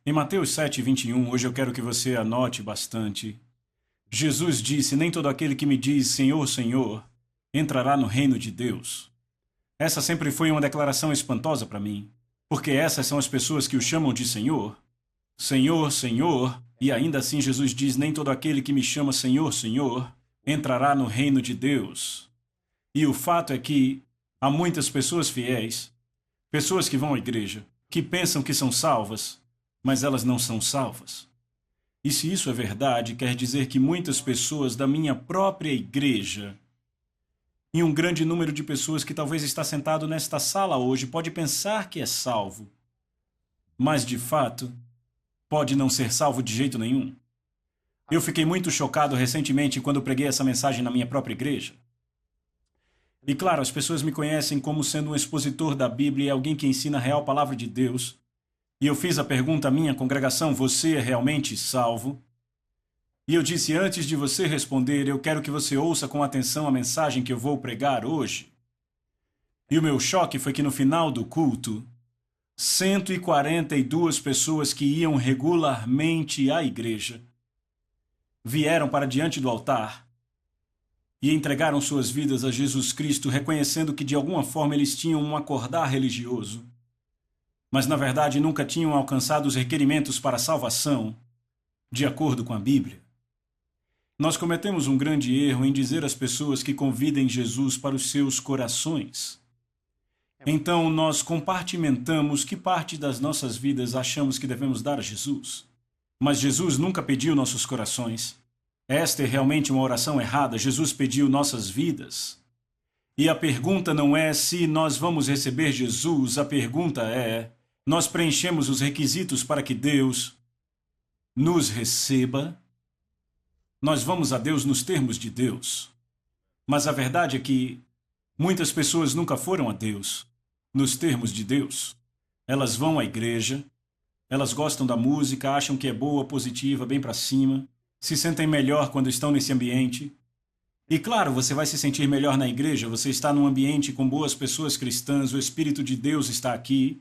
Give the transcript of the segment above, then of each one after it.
Em Mateus 7:21, hoje eu quero que você anote bastante. Jesus disse: Nem todo aquele que me diz Senhor, Senhor, entrará no reino de Deus. Essa sempre foi uma declaração espantosa para mim, porque essas são as pessoas que o chamam de Senhor. Senhor, Senhor, e ainda assim Jesus diz: Nem todo aquele que me chama Senhor, Senhor, entrará no reino de Deus. E o fato é que há muitas pessoas fiéis, pessoas que vão à igreja, que pensam que são salvas, mas elas não são salvas. E se isso é verdade, quer dizer que muitas pessoas da minha própria igreja, e um grande número de pessoas que talvez está sentado nesta sala hoje, pode pensar que é salvo, mas de fato pode não ser salvo de jeito nenhum. Eu fiquei muito chocado recentemente quando preguei essa mensagem na minha própria igreja. E claro, as pessoas me conhecem como sendo um expositor da Bíblia e alguém que ensina a real palavra de Deus. E eu fiz a pergunta à minha congregação: você é realmente salvo? E eu disse: antes de você responder, eu quero que você ouça com atenção a mensagem que eu vou pregar hoje. E o meu choque foi que no final do culto, 142 pessoas que iam regularmente à igreja vieram para diante do altar e entregaram suas vidas a Jesus Cristo, reconhecendo que de alguma forma eles tinham um acordar religioso, mas na verdade nunca tinham alcançado os requerimentos para a salvação, de acordo com a Bíblia. Nós cometemos um grande erro em dizer às pessoas que convidem Jesus para os seus corações. Então nós compartimentamos que parte das nossas vidas achamos que devemos dar a Jesus. Mas Jesus nunca pediu nossos corações. Esta é realmente uma oração errada. Jesus pediu nossas vidas. E a pergunta não é se nós vamos receber Jesus, a pergunta é: nós preenchemos os requisitos para que Deus nos receba? Nós vamos a Deus nos termos de Deus. Mas a verdade é que muitas pessoas nunca foram a Deus nos termos de Deus. Elas vão à igreja, elas gostam da música, acham que é boa, positiva, bem para cima, se sentem melhor quando estão nesse ambiente. E claro, você vai se sentir melhor na igreja, você está num ambiente com boas pessoas cristãs, o Espírito de Deus está aqui.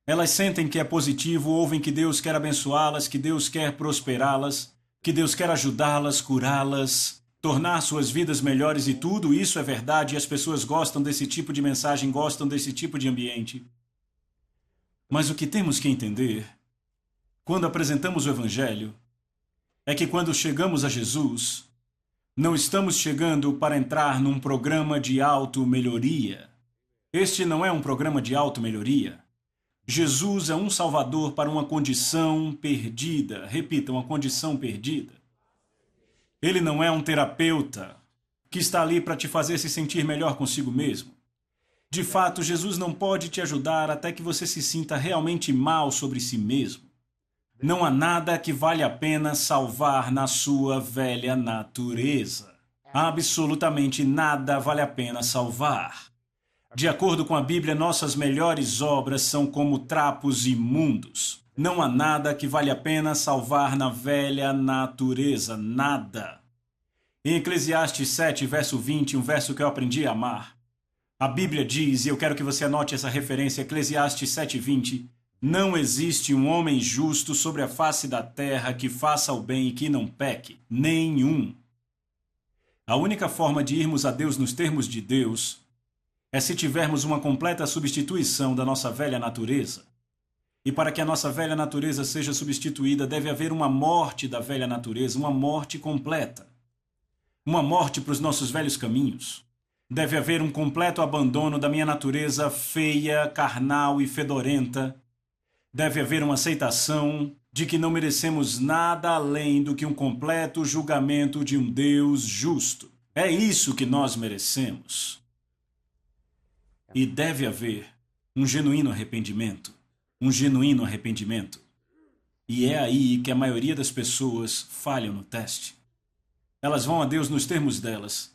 Elas sentem que é positivo, ouvem que Deus quer abençoá-las, que Deus quer prosperá-las, que Deus quer ajudá-las, curá-las, tornar suas vidas melhores, e tudo isso é verdade, e as pessoas gostam desse tipo de mensagem, gostam desse tipo de ambiente. Mas o que temos que entender, quando apresentamos o Evangelho, é que quando chegamos a Jesus, não estamos chegando para entrar num programa de auto-melhoria. Este não é um programa de auto-melhoria. Jesus é um salvador para uma condição perdida. Repita, uma condição perdida. Ele não é um terapeuta que está ali para te fazer se sentir melhor consigo mesmo. De fato, Jesus não pode te ajudar até que você se sinta realmente mal sobre si mesmo. Não há nada que vale a pena salvar na sua velha natureza. Absolutamente nada vale a pena salvar. De acordo com a Bíblia, nossas melhores obras são como trapos imundos. Não há nada que vale a pena salvar na velha natureza, nada. Em Eclesiastes 7, verso 20, um verso que eu aprendi a amar, a Bíblia diz, e eu quero que você anote essa referência, Eclesiastes 7, 20, não existe um homem justo sobre a face da terra que faça o bem e que não peque, nenhum. A única forma de irmos a Deus nos termos de Deus é se tivermos uma completa substituição da nossa velha natureza. E para que a nossa velha natureza seja substituída, deve haver uma morte da velha natureza, uma morte completa. Uma morte para os nossos velhos caminhos. Deve haver um completo abandono da minha natureza feia, carnal e fedorenta. Deve haver uma aceitação de que não merecemos nada além do que um completo julgamento de um Deus justo. É isso que nós merecemos. E deve haver um genuíno arrependimento. Um genuíno arrependimento. E é aí que a maioria das pessoas falham no teste. Elas vão a Deus nos termos delas.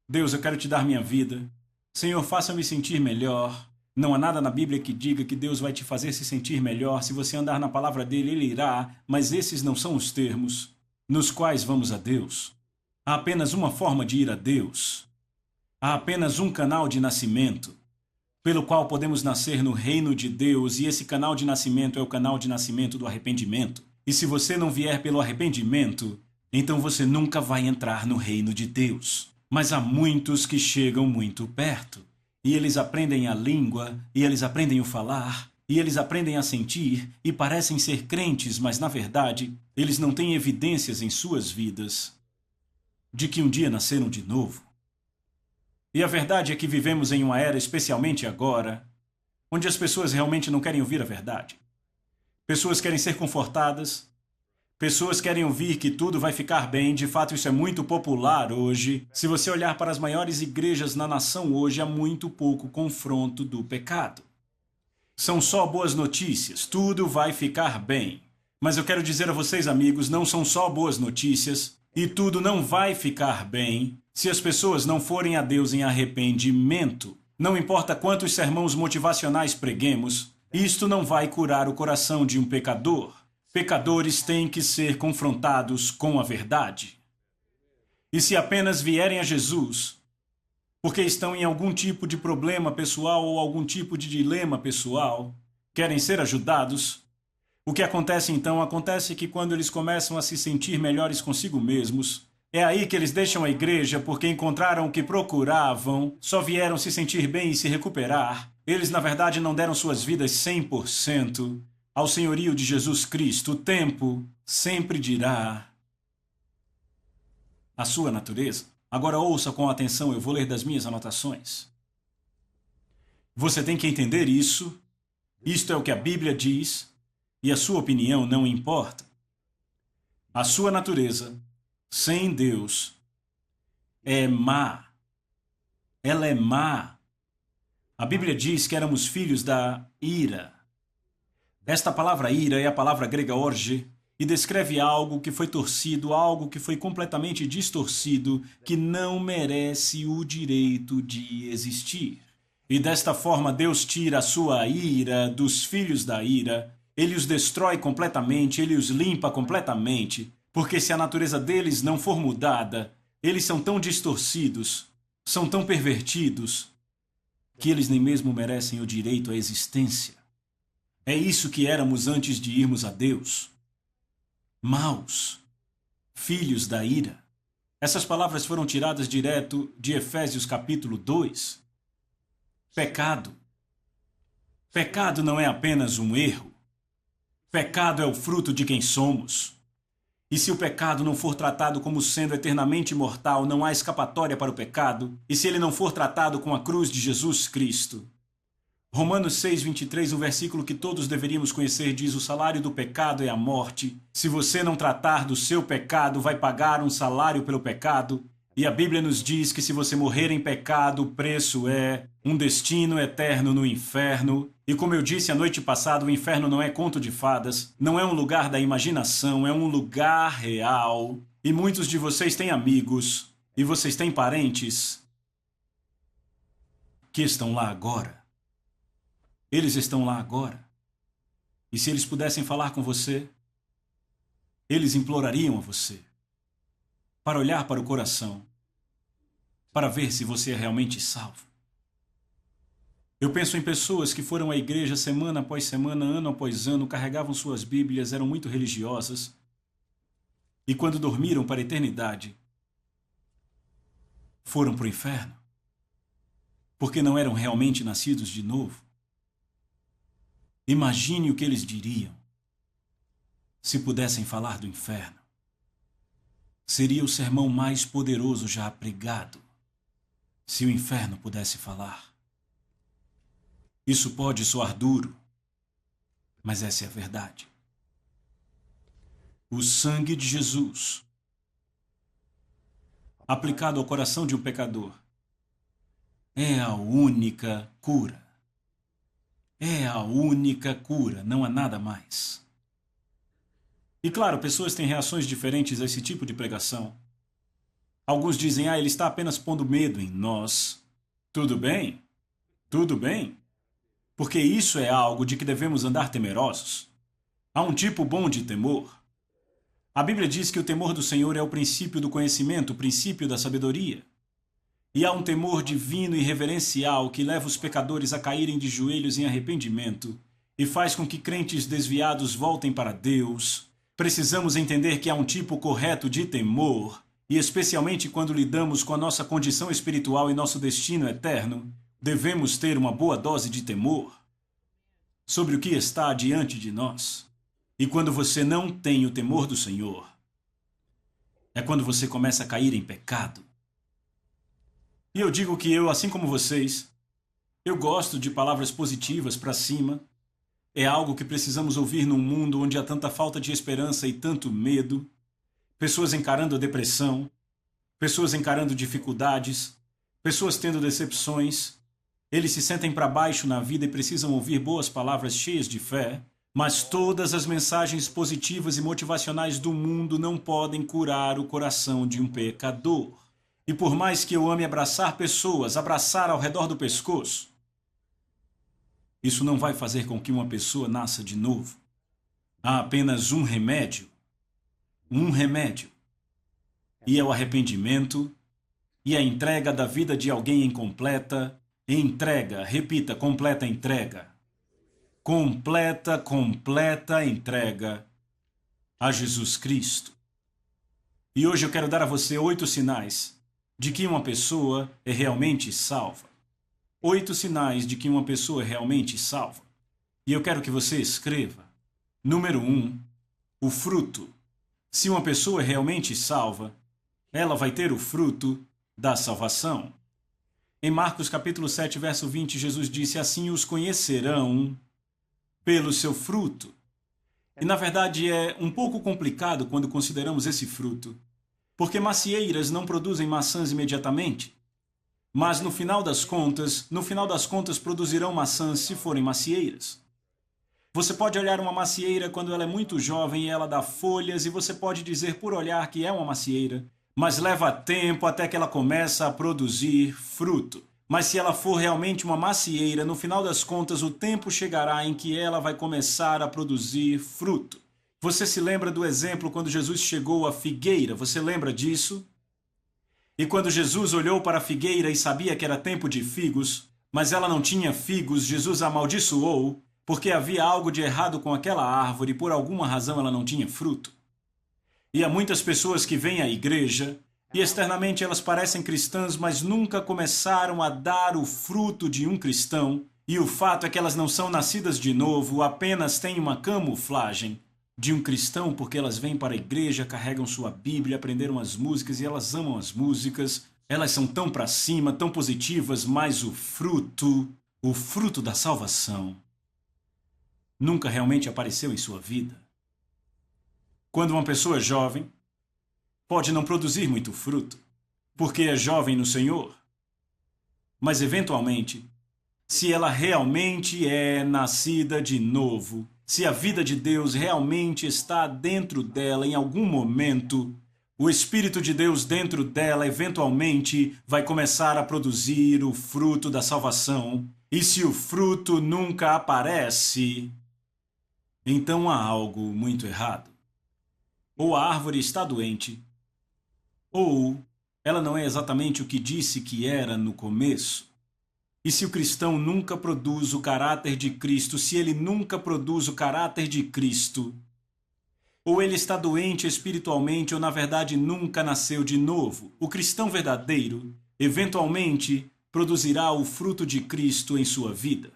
Deus, eu quero te dar minha vida. Senhor, faça-me sentir melhor. Não há nada na Bíblia que diga que Deus vai te fazer se sentir melhor. Se você andar na palavra dele, ele irá. Mas esses não são os termos nos quais vamos a Deus. Há apenas uma forma de ir a Deus. Há apenas um canal de nascimento. pelo qual podemos nascer no reino de Deus, e esse canal de nascimento é o canal de nascimento do arrependimento. E se você não vier pelo arrependimento, então você nunca vai entrar no reino de Deus. Mas há muitos que chegam muito perto, e eles aprendem a língua, e eles aprendem o falar, e eles aprendem a sentir, e parecem ser crentes, mas na verdade, eles não têm evidências em suas vidas de que um dia nasceram de novo. E a verdade é que vivemos em uma era, especialmente agora, onde as pessoas realmente não querem ouvir a verdade. Pessoas querem ser confortadas, pessoas querem ouvir que tudo vai ficar bem. De fato, isso é muito popular hoje. Se você olhar para as maiores igrejas na nação hoje, há muito pouco confronto do pecado. São só boas notícias, tudo vai ficar bem. Mas eu quero dizer a vocês, amigos, não são só boas notícias, e tudo não vai ficar bem se as pessoas não forem a Deus em arrependimento. Não importa quantos sermões motivacionais preguemos, isto não vai curar o coração de um pecador. Pecadores têm que ser confrontados com a verdade. E se apenas vierem a Jesus, porque estão em algum tipo de problema pessoal ou algum tipo de dilema pessoal, querem ser ajudados, o que acontece então? Acontece que quando eles começam a se sentir melhores consigo mesmos, é aí que eles deixam a igreja porque encontraram o que procuravam, só vieram se sentir bem e se recuperar. Eles, na verdade, não deram suas vidas 100% ao senhorio de Jesus Cristo. O tempo sempre dirá a sua natureza. Agora ouça com atenção, eu vou ler das minhas anotações. Você tem que entender isso. Isto é o que a Bíblia diz. E a sua opinião não importa. A sua natureza, sem Deus, é má. Ela é má. A Bíblia diz que éramos filhos da ira. Esta palavra ira é a palavra grega orge e descreve algo que foi torcido, algo que foi completamente distorcido, que não merece o direito de existir. E desta forma Deus tira a sua ira dos filhos da ira. Ele os destrói completamente, ele os limpa completamente, porque se a natureza deles não for mudada, eles são tão distorcidos, são tão pervertidos, que eles nem mesmo merecem o direito à existência. É isso que éramos antes de irmos a Deus. Maus, filhos da ira. Essas palavras foram tiradas direto de Efésios capítulo 2. Pecado. Pecado não é apenas um erro. Pecado é o fruto de quem somos. E se o pecado não for tratado como sendo eternamente mortal, não há escapatória para o pecado. E se ele não for tratado com a cruz de Jesus Cristo. Romanos 6:23, um versículo que todos deveríamos conhecer, diz: o salário do pecado é a morte. Se você não tratar do seu pecado, vai pagar um salário pelo pecado. E a Bíblia nos diz que se você morrer em pecado, o preço é um destino eterno no inferno. E como eu disse a noite passada, o inferno não é conto de fadas, não é um lugar da imaginação, é um lugar real. E muitos de vocês têm amigos, e vocês têm parentes que estão lá agora. Eles estão lá agora. E se eles pudessem falar com você, eles implorariam a você para olhar para o coração, para ver se você é realmente salvo. Eu penso em pessoas que foram à igreja semana após semana, ano após ano, carregavam suas Bíblias, eram muito religiosas, e quando dormiram para a eternidade, foram para o inferno, porque não eram realmente nascidos de novo. Imagine o que eles diriam se pudessem falar do inferno. Seria o sermão mais poderoso já pregado, se o inferno pudesse falar. Isso pode soar duro, mas essa é a verdade. O sangue de Jesus, aplicado ao coração de um pecador, é a única cura. É a única cura, não há nada mais. E claro, pessoas têm reações diferentes a esse tipo de pregação. Alguns dizem, ele está apenas pondo medo em nós. Tudo bem, tudo bem. Porque isso é algo de que devemos andar temerosos. Há um tipo bom de temor. A Bíblia diz que o temor do Senhor é o princípio do conhecimento, o princípio da sabedoria. E há um temor divino e reverencial que leva os pecadores a caírem de joelhos em arrependimento e faz com que crentes desviados voltem para Deus. Precisamos entender que há um tipo correto de temor, e especialmente quando lidamos com a nossa condição espiritual e nosso destino eterno, devemos ter uma boa dose de temor sobre o que está diante de nós. E quando você não tem o temor do Senhor, é quando você começa a cair em pecado. E eu digo que eu, assim como vocês, eu gosto de palavras positivas para cima. É algo que precisamos ouvir num mundo onde há tanta falta de esperança e tanto medo. Pessoas encarando a depressão, pessoas encarando dificuldades, pessoas tendo decepções. Eles se sentem para baixo na vida e precisam ouvir boas palavras cheias de fé. Mas todas as mensagens positivas e motivacionais do mundo não podem curar o coração de um pecador. E por mais que eu ame abraçar pessoas, abraçar ao redor do pescoço, isso não vai fazer com que uma pessoa nasça de novo. Há apenas um remédio. E é o arrependimento e a entrega da vida de alguém em completa entrega. Repita, completa entrega. Completa entrega a Jesus Cristo. E hoje eu quero dar a você 8 sinais de que uma pessoa é realmente salva. 8 sinais de que uma pessoa é realmente salva. E eu quero que você escreva. Número 1, o fruto. Se uma pessoa é realmente salva, ela vai ter o fruto da salvação. Em Marcos capítulo 7, verso 20, Jesus disse: assim os conhecerão pelo seu fruto. E na verdade é um pouco complicado quando consideramos esse fruto, porque macieiras não produzem maçãs imediatamente, mas no final das contas produzirão maçãs se forem macieiras. Você pode olhar uma macieira quando ela é muito jovem e ela dá folhas, e você pode dizer por olhar que é uma macieira, mas leva tempo até que ela começa a produzir fruto. Mas se ela for realmente uma macieira, no final das contas o tempo chegará em que ela vai começar a produzir fruto. Você se lembra do exemplo quando Jesus chegou à figueira? Você lembra disso? E quando Jesus olhou para a figueira e sabia que era tempo de figos, mas ela não tinha figos, Jesus a amaldiçoou, porque havia algo de errado com aquela árvore e por alguma razão ela não tinha fruto. E há muitas pessoas que vêm à igreja e externamente elas parecem cristãs, mas nunca começaram a dar o fruto de um cristão, e o fato é que elas não são nascidas de novo, apenas têm uma camuflagem de um cristão, porque elas vêm para a igreja, carregam sua Bíblia, aprenderam as músicas e elas amam as músicas, elas são tão para cima, tão positivas, mas o fruto da salvação, nunca realmente apareceu em sua vida. Quando uma pessoa é jovem, pode não produzir muito fruto, porque é jovem no Senhor, mas eventualmente, se ela realmente é nascida de novo, se a vida de Deus realmente está dentro dela em algum momento, o Espírito de Deus dentro dela eventualmente vai começar a produzir o fruto da salvação. E se o fruto nunca aparece, então há algo muito errado. Ou a árvore está doente, ou ela não é exatamente o que disse que era no começo. E se o cristão nunca produz o caráter de Cristo, se ele nunca produz o caráter de Cristo, ou ele está doente espiritualmente, ou na verdade nunca nasceu de novo, o cristão verdadeiro, eventualmente, produzirá o fruto de Cristo em sua vida.